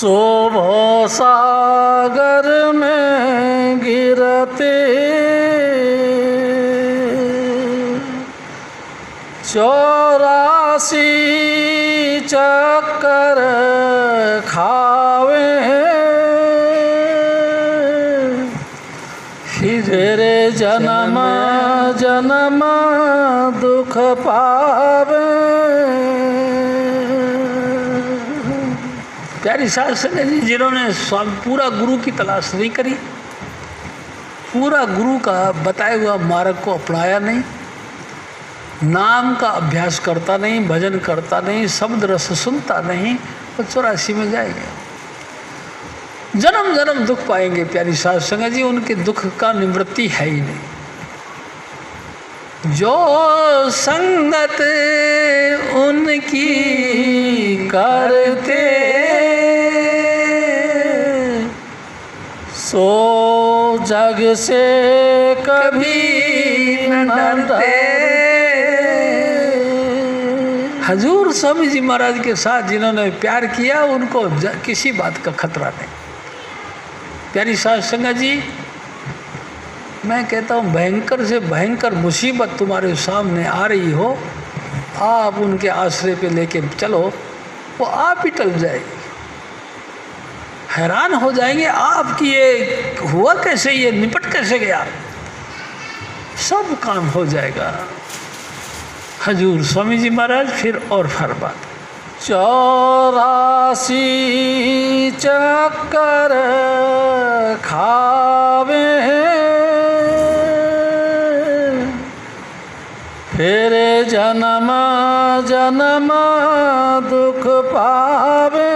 शोभो सागर में गिरते 84 चक्कर खावे फिर जन्म जन्म दुख पावे। प्यारी साध संगत जी, जिन्होंने पूरा गुरु की तलाश नहीं करी, पूरा गुरु का बताया हुआ मार्ग को अपनाया नहीं, नाम का अभ्यास करता नहीं, भजन करता नहीं, शब्द रस सुनता नहीं, वो 84 में जाएंगे, जन्म जन्म दुख पाएंगे। प्यारी साध संगत जी, उनके दुख का निवृत्ति है ही नहीं। जो संगत उनकी करते सो जग से कभी न डरते। हजूर स्वामी जी महाराज के साथ जिन्होंने प्यार किया, उनको किसी बात का खतरा नहीं। प्यारी साध संगत जी, मैं कहता हूँ भयंकर से भयंकर मुसीबत तुम्हारे सामने आ रही हो, आप उनके आश्रय पे लेके चलो, वो आप ही टल जाएगी। हैरान हो जाएंगे आपकी ये हुआ कैसे, ये निपट कैसे गया, सब काम हो जाएगा। हजूर स्वामी जी महाराज फिर और फरमाते 84 चक्कर खावे फिर जन्म जन्म दुख पावे।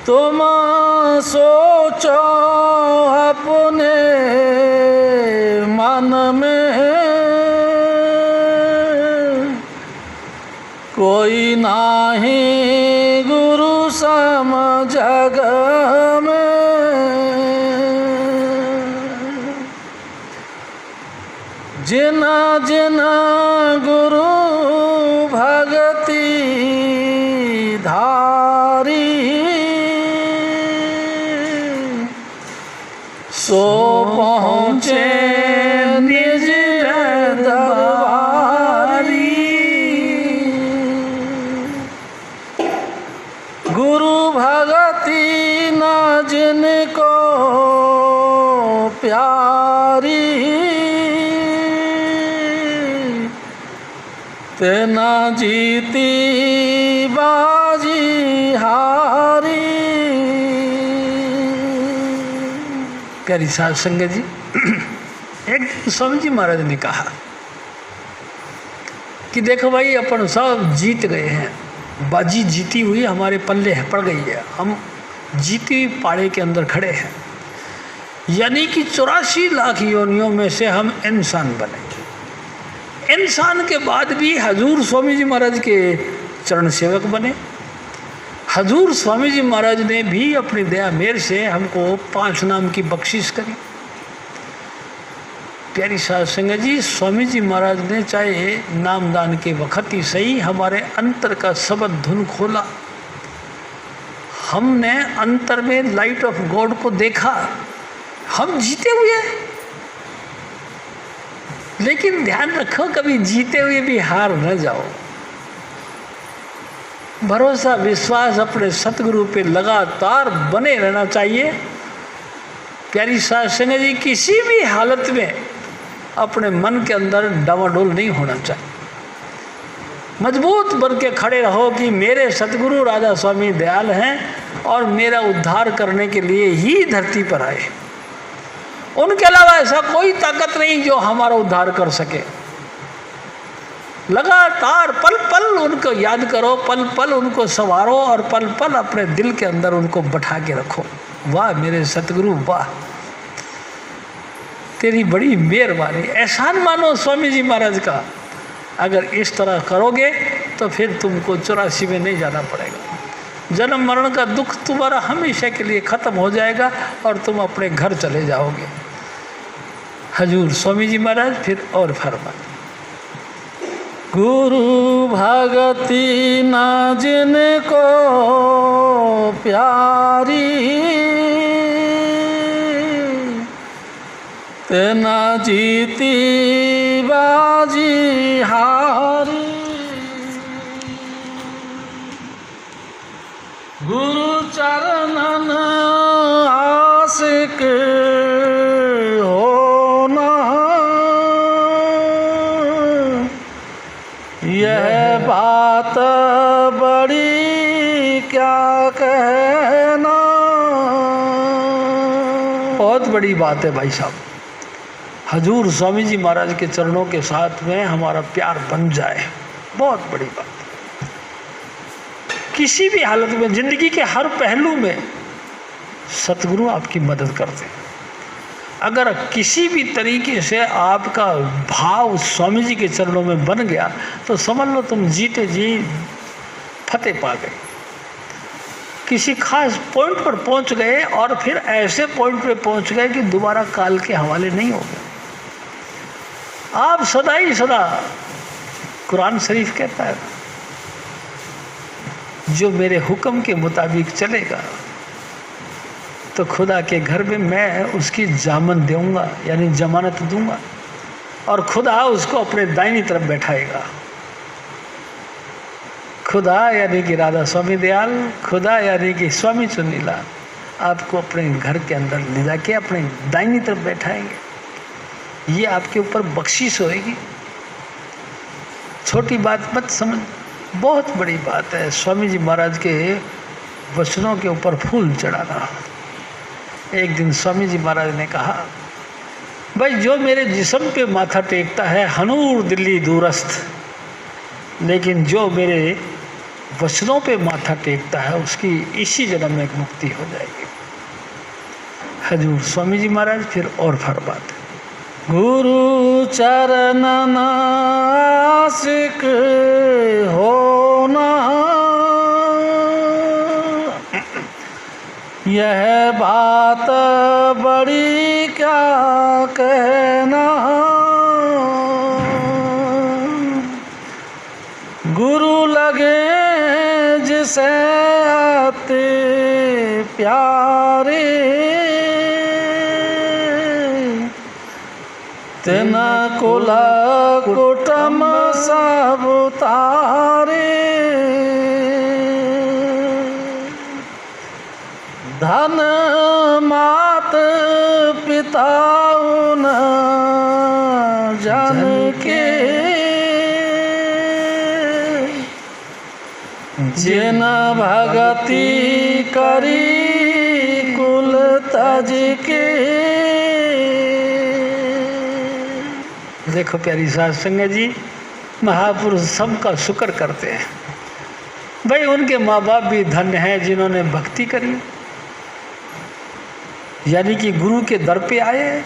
तुम सोचो अपने मन में, कोई नाही गुरु सम जग में। जिना जिना गुरु भगति धारी सो पहुँचे निज दरबारी। गुरु भगति न जिनको प्यारी, तेना जीती बाजी हारी। प्यारी साध संगत जी, एक स्वामी जी महाराज ने कहा कि देखो भाई, अपन सब जीत गए हैं, बाजी जीती हुई हमारे पल्ले है, पड़ गई है, हम जीती पाड़े के अंदर खड़े हैं, यानी कि 84 लाख योनियों में से हम इंसान बने। इंसान के बाद भी हजूर स्वामी जी महाराज के चरण सेवक बने। हजूर स्वामी जी महाराज ने भी अपनी दया मेर से हमको 5 नाम की बख्शिश करी। प्यारी साध संगत जी, स्वामी जी महाराज ने चाहे नामदान के वक्त ही सही हमारे अंतर का शब्द धुन खोला, हमने अंतर में लाइट ऑफ गॉड को देखा, हम जीते हुए। लेकिन ध्यान रखो, कभी जीते हुए भी हार न जाओ। भरोसा विश्वास अपने सतगुरु पे लगातार बने रहना चाहिए। प्यारी साध संगत जी, किसी भी हालत में अपने मन के अंदर डावाडोल नहीं होना चाहिए। मजबूत बन के खड़े रहो कि मेरे सतगुरु राजा स्वामी दयाल हैं और मेरा उद्धार करने के लिए ही धरती पर आए। उनके अलावा ऐसा कोई ताकत नहीं जो हमारा उद्धार कर सके। लगातार पल पल उनको याद करो, पल पल उनको संवारो और पल पल अपने दिल के अंदर उनको बैठा के रखो। वाह मेरे सतगुरु, वाह तेरी बड़ी मेहरबानी। एहसान मानो स्वामी जी महाराज का। अगर इस तरह करोगे तो फिर तुमको 84 में नहीं जाना पड़ेगा। जन्म मरण का दुख तुम्हारा हमेशा के लिए ख़त्म हो जाएगा और तुम अपने घर चले जाओगे। हजूर स्वामी जी महाराज फिर और फरमा गुरु भगति न जिनको प्यारी, तेना जीती बाजी हारी। गुरु चरणन आशिक होना, यह बात बड़ी क्या कहना। बहुत बड़ी बात है भाई साहब, हजूर स्वामी जी महाराज के चरणों के साथ में हमारा प्यार बन जाए, बहुत बड़ी बात। किसी भी हालत में, जिंदगी के हर पहलू में सतगुरु आपकी मदद करते हैं। अगर किसी भी तरीके से आपका भाव स्वामी जी के चरणों में बन गया तो समझ लो तुम जीते जी फतेह पा गए, किसी खास पॉइंट पर पहुंच गए, और फिर ऐसे पॉइंट पे पहुंच गए कि दोबारा काल के हवाले नहीं हो गए। आप सदा ही सदा, कुरान शरीफ कहता है, जो मेरे हुक्म के मुताबिक चलेगा तो खुदा के घर में मैं उसकी जामन दूंगा, यानी जमानत दूंगा, और खुदा उसको अपने दाहिनी तरफ बैठाएगा। खुदा यानी कि राधा स्वामी दयाल, खुदा यानी कि स्वामी चुनीला आपको अपने घर के अंदर ले जाके अपने दाहिनी तरफ बैठाएंगे। ये आपके ऊपर बख्शिश होएगी। छोटी बात मत समझ, बहुत बड़ी बात है स्वामी जी महाराज के वचनों के ऊपर फूल चढ़ाना। एक दिन स्वामी जी महाराज ने कहा, भाई जो मेरे जिस्म पे माथा टेकता है हनूर दिल्ली दूरस्थ, लेकिन जो मेरे वचनों पे माथा टेकता है उसकी इसी जन्म में मुक्ति हो जाएगी। हजूर स्वामी जी महाराज फिर और फरमाते, गुरु चरण आशिक होना, यह बात बड़ी क्या कहना। गुरु लगे जिसे आते प्यारे, तेना कुला कुटम सब तारे। धन मात पिता न जान के, जिन भगति करी कुल तज के। देखो प्यारी साध संगत जी, महापुरुष सबका शुक्र करते हैं। भाई उनके माँ बाप भी धन्य हैं जिन्होंने भक्ति करी, यानी कि गुरु के दर पे आए,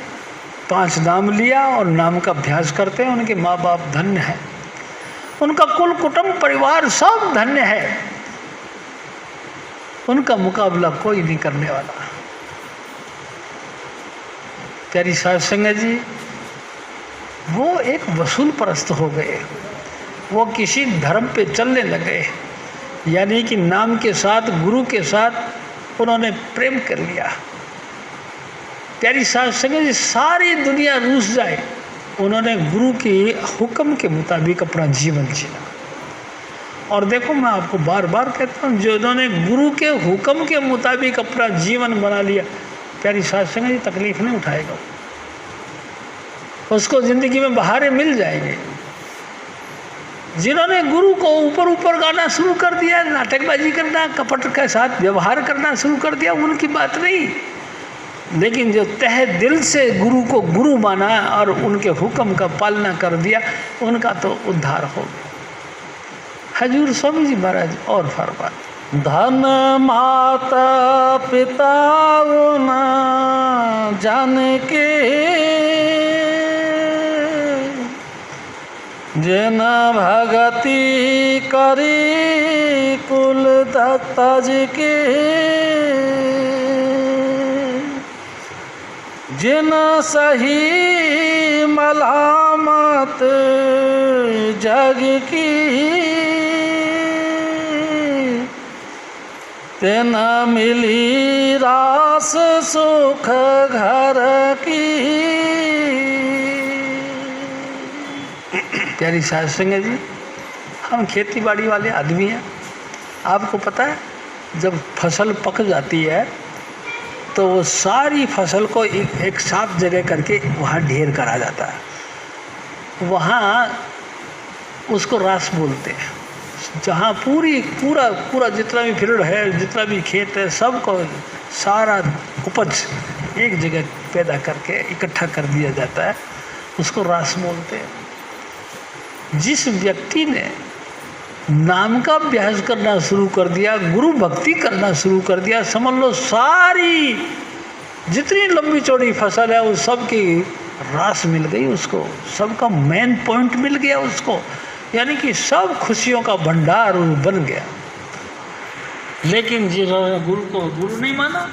5 नाम लिया और नाम का अभ्यास करते हैं। उनके माँ बाप धन्य हैं, उनका कुल कुटुंब परिवार सब धन्य है। उनका मुकाबला कोई नहीं करने वाला। प्यारी साध संगत जी, वो एक वसूल परस्त हो गए, वो किसी धर्म पे चलने लगे, यानी कि नाम के साथ, गुरु के साथ उन्होंने प्रेम कर लिया। प्यारी साध संगत जी, सारी दुनिया रूस जाए, उन्होंने गुरु के हुक्म के मुताबिक अपना जीवन जिया। और देखो मैं आपको बार बार कहता हूँ, जो उन्होंने गुरु के हुक्म के मुताबिक अपना जीवन बना लिया, प्यारी साध संगत जी तकलीफ नहीं उठाएगा, उसको ज़िंदगी में बहारें मिल जाएंगे। जिन्होंने गुरु को ऊपर ऊपर गाना शुरू कर दिया, नाटकबाजी करना, कपट के साथ व्यवहार करना शुरू कर दिया, उनकी बात नहीं। लेकिन जो तहे दिल से गुरु को गुरु माना और उनके हुक्म का पालना कर दिया, उनका तो उद्धार हो गया। हजूर स्वामी जी महाराज और फरमा, धन माता पिता न जान के, जिन भगति करी कुल तज के, जिन सही मलामत जग की, ते न मिली रास सुख घर की। प्यारी साध संगत जी, हम खेती बाड़ी वाले आदमी हैं। आपको पता है, जब फसल पक जाती है तो वो सारी फसल को एक साथ जगह करके वहाँ ढेर करा जाता है। वहाँ उसको रास बोलते हैं। जहाँ पूरा जितना भी फील्ड है, जितना भी खेत है, सबको सारा उपज एक जगह पैदा करके इकट्ठा कर दिया जाता है, उसको रास बोलते हैं। जिस व्यक्ति ने नाम का अभ्यास करना शुरू कर दिया, गुरु भक्ति करना शुरू कर दिया, समझ लो सारी जितनी लंबी चौड़ी फसल है उस सब की रास मिल गई उसको, सबका मेन पॉइंट मिल गया उसको, यानी कि सब खुशियों का भंडार बन गया। लेकिन जिन्होंने गुरु को गुरु नहीं माना,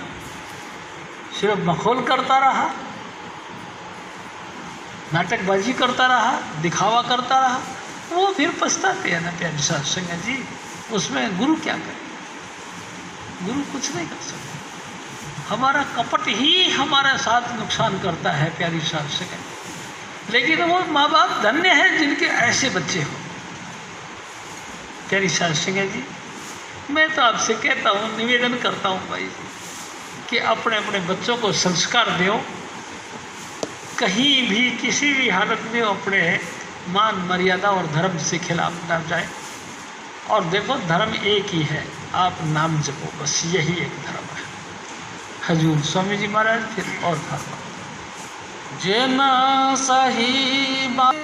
सिर्फ मखौल करता रहा, नाटकबाजी करता रहा, दिखावा करता रहा, वो फिर पछताते हैं ना प्यारी साध संगत जी। उसमें गुरु क्या करे? गुरु कुछ नहीं कर सकता। हमारा कपट ही हमारे साथ नुकसान करता है प्यारी साध संगत। लेकिन वो माँ बाप धन्य हैं जिनके ऐसे बच्चे हो। प्यारी साध संगत जी, मैं तो आपसे कहता हूँ, निवेदन करता हूँ भाई कि अपने अपने बच्चों को संस्कार दो, कहीं भी किसी भी हालत में अपने मान मर्यादा और धर्म से खिलाफ ना जाए। और देखो, धर्म एक ही है, आप नाम जपो, बस यही एक धर्म है। हजूर स्वामी जी महाराज फिर और फरमा, जेना सही बात